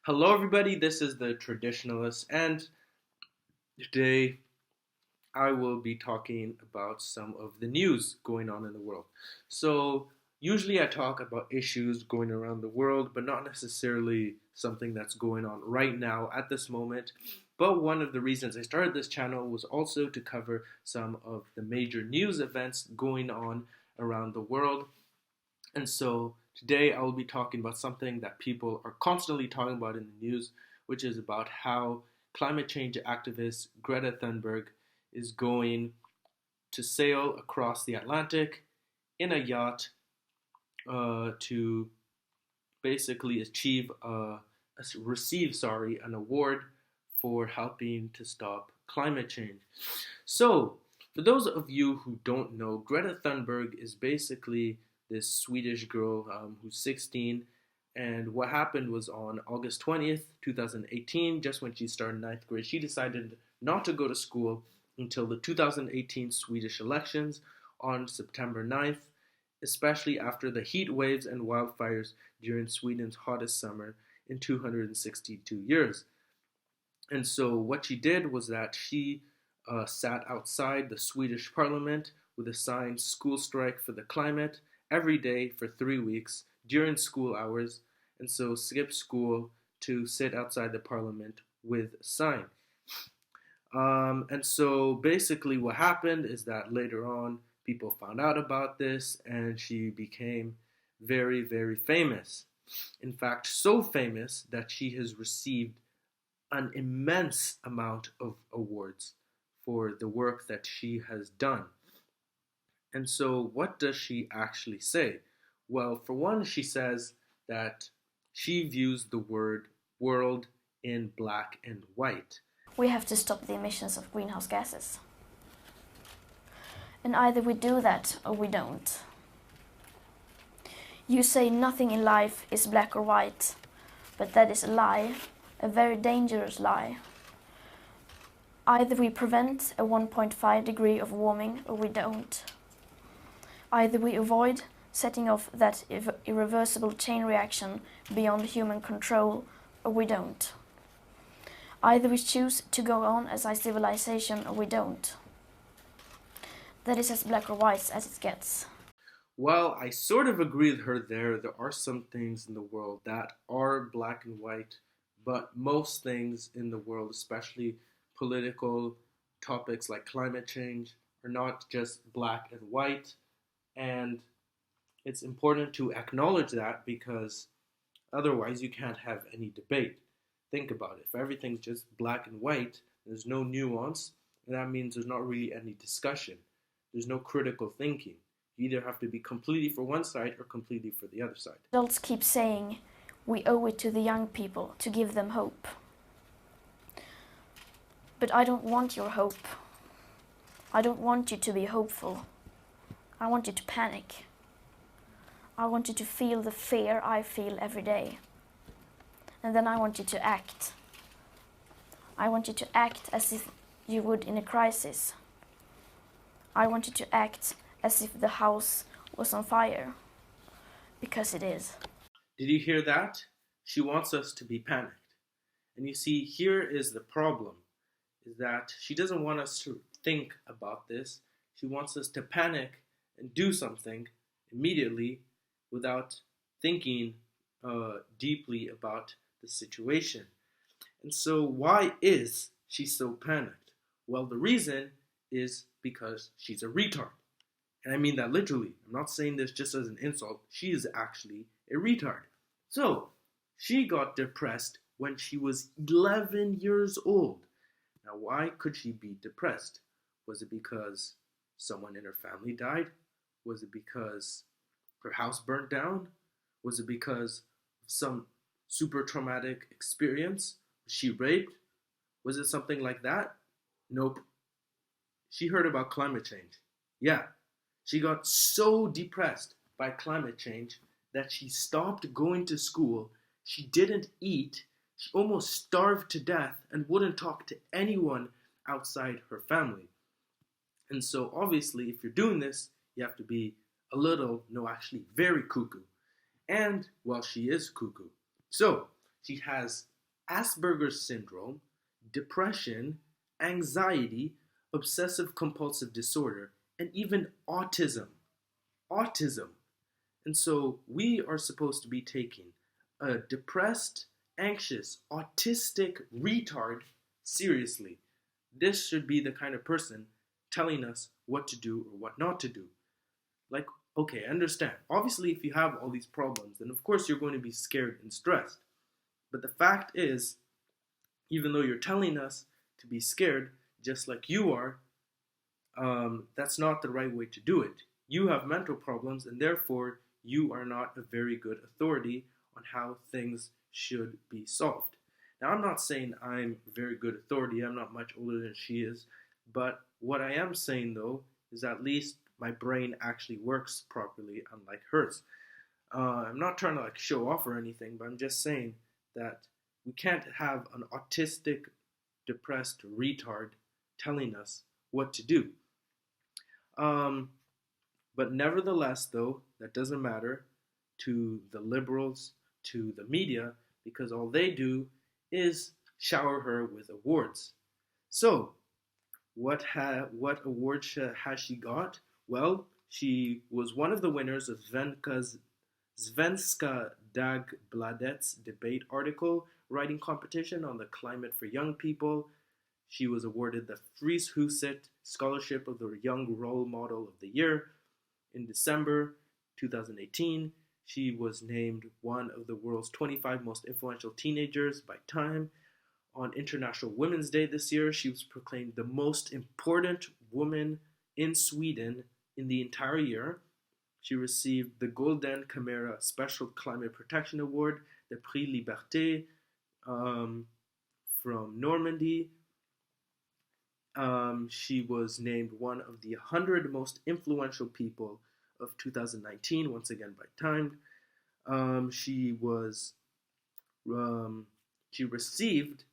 Hello, everybody. This is the Traditionalist, and today I will be talking about some of the news going on in the world. So, usually I talk about issues going around the world, but not necessarily something that's going on right now at this moment. But one of the reasons I started this channel was also to cover some of the major news events going on around the world. And so today I will be talking about something that people are constantly talking about in the news, which is about how climate change activist Greta Thunberg is going to sail across the Atlantic in a yacht to basically receive an award for helping to stop climate change. So, for those of you who don't know, Greta Thunberg is basically this Swedish girl who's 16. And what happened was on August 20th, 2018, just when she started ninth grade, she decided not to go to school until the 2018 Swedish elections on September 9th, especially after the heat waves and wildfires during Sweden's hottest summer in 262 years. And so what she did was that she sat outside the Swedish parliament with a sign, "School Strike for the Climate," every day for 3 weeks during school hours, and so skipped school to sit outside the parliament with a sign. And so basically what happened is that later on people found out about this and she became very, very famous. In fact, so famous that she has received an immense amount of awards for the work that she has done. And so what does she actually say? Well, for one, she says that she views the word world in black and white. We have to stop the emissions of greenhouse gases. And either we do that or we don't. You say nothing in life is black or white, but that is a lie, a very dangerous lie. Either we prevent a 1.5 degree of warming or we don't. Either we avoid setting off that irreversible chain reaction beyond human control or we don't. Either we choose to go on as a civilization or we don't. That is as black or white as it gets. Well, I sort of agree with her there. There are some things in the world that are black and white, but most things in the world, especially political topics like climate change, are not just black and white. And it's important to acknowledge that because otherwise you can't have any debate. Think about it. If everything's just black and white, there's no nuance, and that means there's not really any discussion. There's no critical thinking. You either have to be completely for one side or completely for the other side. Adults keep saying we owe it to the young people to give them hope. But I don't want your hope. I don't want you to be hopeful. I want you to panic. I want you to feel the fear I feel every day. And then I want you to act. I want you to act as if you would in a crisis. I want you to act as if the house was on fire. Because it is. Did you hear that? She wants us to be panicked. And you see, here is the problem, is that she doesn't want us to think about this. She wants us to panic and do something immediately without thinking deeply about the situation. And so why is she so panicked? Well, the reason is because she's a retard. And I mean that literally. I'm not saying this just as an insult. She is actually a retard. So, she got depressed when she was 11 years old. Now, why could she be depressed? Was it because someone in her family died? Was it because her house burnt down? Was it because of some super traumatic experience? Was she raped? Was it something like that? Nope. She heard about climate change. Yeah, she got so depressed by climate change that she stopped going to school. She didn't eat. She almost starved to death and wouldn't talk to anyone outside her family. And so obviously, if you're doing this, you have to be a little, no, actually very cuckoo. And, well, she is cuckoo. So, she has Asperger's syndrome, depression, anxiety, obsessive compulsive disorder, and even autism. Autism. And so we are supposed to be taking a depressed, anxious, autistic retard seriously. This should be the kind of person telling us what to do or what not to do. Like, okay, I understand. Obviously, if you have all these problems, then of course you're going to be scared and stressed. But the fact is, even though you're telling us to be scared, just like you are, that's not the right way to do it. You have mental problems, and therefore you are not a very good authority on how things should be solved. Now, I'm not saying I'm a very good authority. I'm not much older than she is. But what I am saying, though, is at least my brain actually works properly, unlike hers. I'm not trying to show off or anything, but I'm just saying that we can't have an autistic, depressed retard telling us what to do. But nevertheless, though, that doesn't matter to the liberals, to the media, because all they do is shower her with awards. So, what award has she got? Well, she was one of the winners of Svenska Dagbladet's debate article writing competition on the climate for young people. She was awarded the Fryshuset Scholarship of the Young Role Model of the Year. In December 2018, she was named one of the world's 25 most influential teenagers by Time. On International Women's Day this year, she was proclaimed the most important woman in Sweden in the entire year. She received the Golden Camera Special Climate Protection Award, the Prix Liberté from Normandy. She was named one of the 100 most influential people of 2019, once again by Time. She received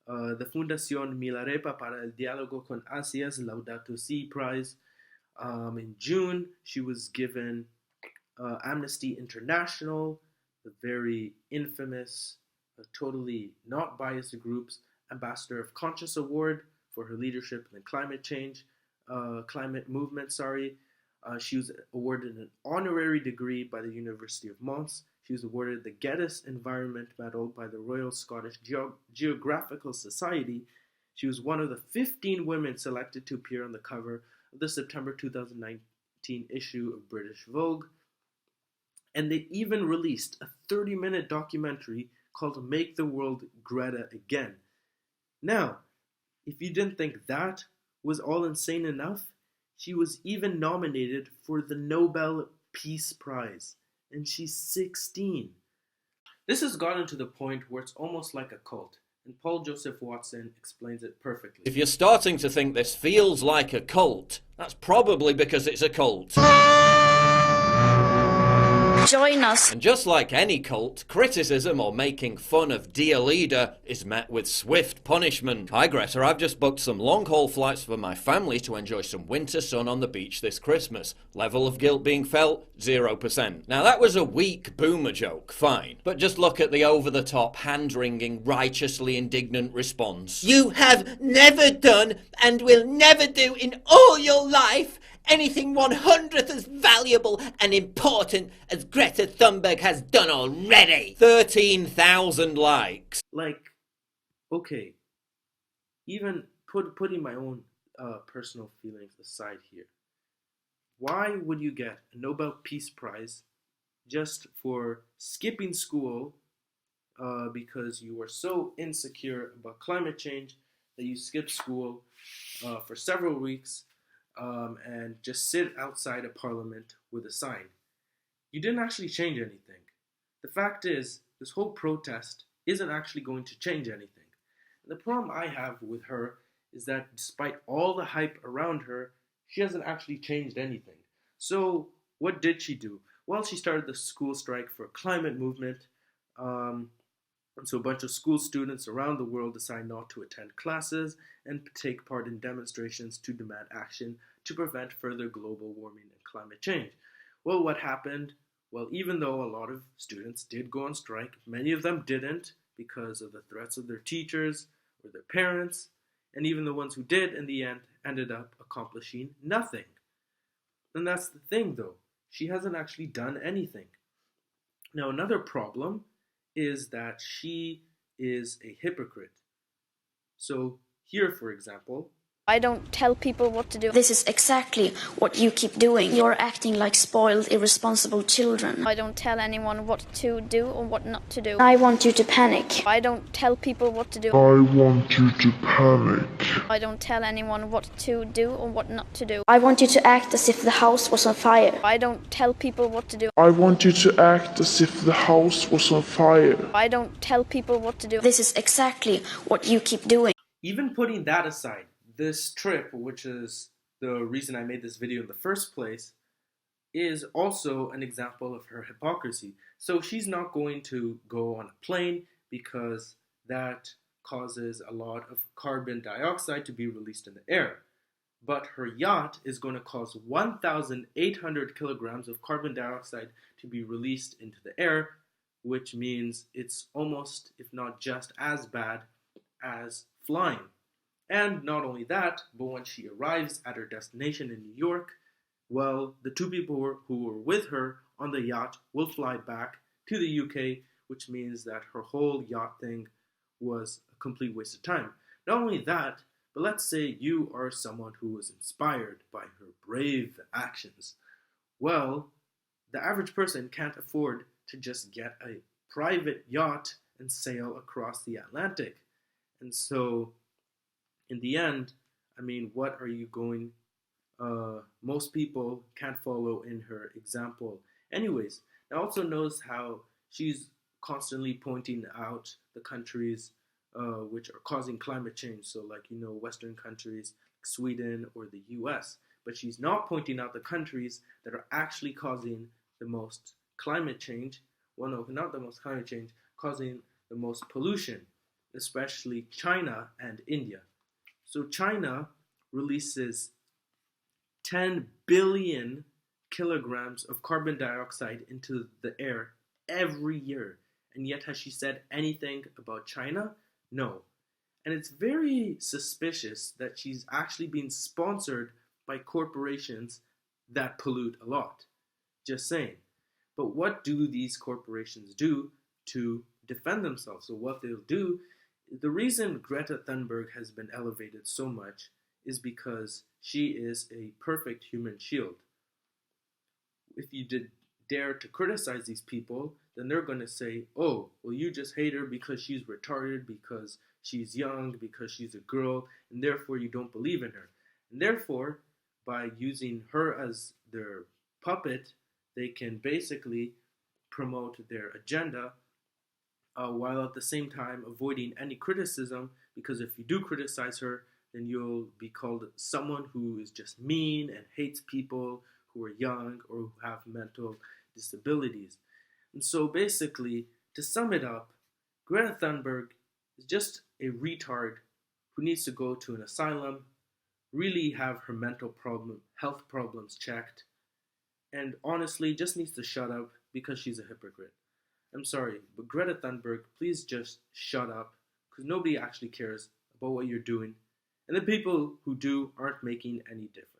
the Fundación Milarepa para el Diálogo con Asia's Laudato Si Prize. In June, she was given Amnesty International, the very infamous, totally not biased group's Ambassador of Conscience Award for her leadership in the climate movement. She was awarded an honorary degree by the University of Mons. She was awarded the Geddes Environment Medal by the Royal Scottish Geographical Society. She was one of the 15 women selected to appear on the cover of the September 2019 issue of British Vogue. And they even released a 30-minute documentary called Make the World Greta Again. Now, if you didn't think that was all insane enough, she was even nominated for the Nobel Peace Prize, and she's 16. This has gotten to the point where it's almost like a cult, and Paul Joseph Watson explains it perfectly. If you're starting to think this feels like a cult, that's probably because it's a cult. Join us. And just like any cult, criticism or making fun of dear leader is met with swift punishment. Hi Greta, I've just booked some long-haul flights for my family to enjoy some winter sun on the beach this Christmas. Level of guilt being felt, 0%. Now that was a weak boomer joke, fine. But just look at the over-the-top, hand-wringing, righteously indignant response. You have never done and will never do in all your life anything 100th as valuable and important as Greta Thunberg has done already. 13,000 likes. Okay, even putting my own personal feelings aside here, why would you get a Nobel Peace Prize just for skipping school because you were so insecure about climate change that you skipped school for several weeks and just sit outside of Parliament with a sign? You didn't actually change anything. The fact is, this whole protest isn't actually going to change anything. And the problem I have with her is that despite all the hype around her, she hasn't actually changed anything. So what did she do? Well, she started the school strike for climate movement. And so a bunch of school students around the world decide not to attend classes and take part in demonstrations to demand action to prevent further global warming and climate change. Well, what happened? Well, even though a lot of students did go on strike, many of them didn't, because of the threats of their teachers or their parents, and even the ones who did in the end ended up accomplishing nothing. And that's the thing though, she hasn't actually done anything. Now, another problem is that she is a hypocrite. So, here, for example, I don't tell people what to do. This is exactly what you keep doing. You're acting like spoiled, irresponsible children. I don't tell anyone what to do or what not to do. I want you to panic. I don't tell people what to do. I want you to panic. I don't tell anyone what to do or what not to do. I want you to act as if the house was on fire. I don't tell people what to do. I want you to act as if the house was on fire. I don't tell people what to do. This is exactly what you keep doing. even putting that aside, this trip, which is the reason I made this video in the first place, is also an example of her hypocrisy. So she's not going to go on a plane because that causes a lot of carbon dioxide to be released in the air. But her yacht is going to cause 1,800 kilograms of carbon dioxide to be released into the air, which means it's almost, if not just as bad as flying. And not only that, but when she arrives at her destination in New York, well, the two people who were with her on the yacht will fly back to the UK, which means that her whole yacht thing was a complete waste of time. Not only that, but let's say you are someone who was inspired by her brave actions. Well, the average person can't afford to just get a private yacht and sail across the Atlantic. And so, in the end, I mean, what are you going... most people can't follow in her example. Anyways, I also notice how she's constantly pointing out the countries which are causing climate change. So like, Western countries like Sweden or the US. But she's not pointing out the countries that are actually causing the most climate change. Well, no, not the most climate change, causing the most pollution, especially China and India. So China releases 10 billion kilograms of carbon dioxide into the air every year. And yet, has she said anything about China? No. And it's very suspicious that she's actually being sponsored by corporations that pollute a lot. Just saying. But what do these corporations do to defend themselves? So what they'll do, the reason Greta Thunberg has been elevated so much is because she is a perfect human shield. If you did dare to criticize these people, then they're going to say, oh, well, you just hate her because she's retarded, because she's young, because she's a girl, and therefore you don't believe in her. And therefore, by using her as their puppet, they can basically promote their agenda while at the same time avoiding any criticism, because if you do criticize her, then you'll be called someone who is just mean and hates people who are young or who have mental disabilities. And so basically, to sum it up, Greta Thunberg is just a retard who needs to go to an asylum, really have her health problems checked, and honestly just needs to shut up because she's a hypocrite. I'm sorry, but Greta Thunberg, please just shut up, because nobody actually cares about what you're doing. And the people who do aren't making any difference.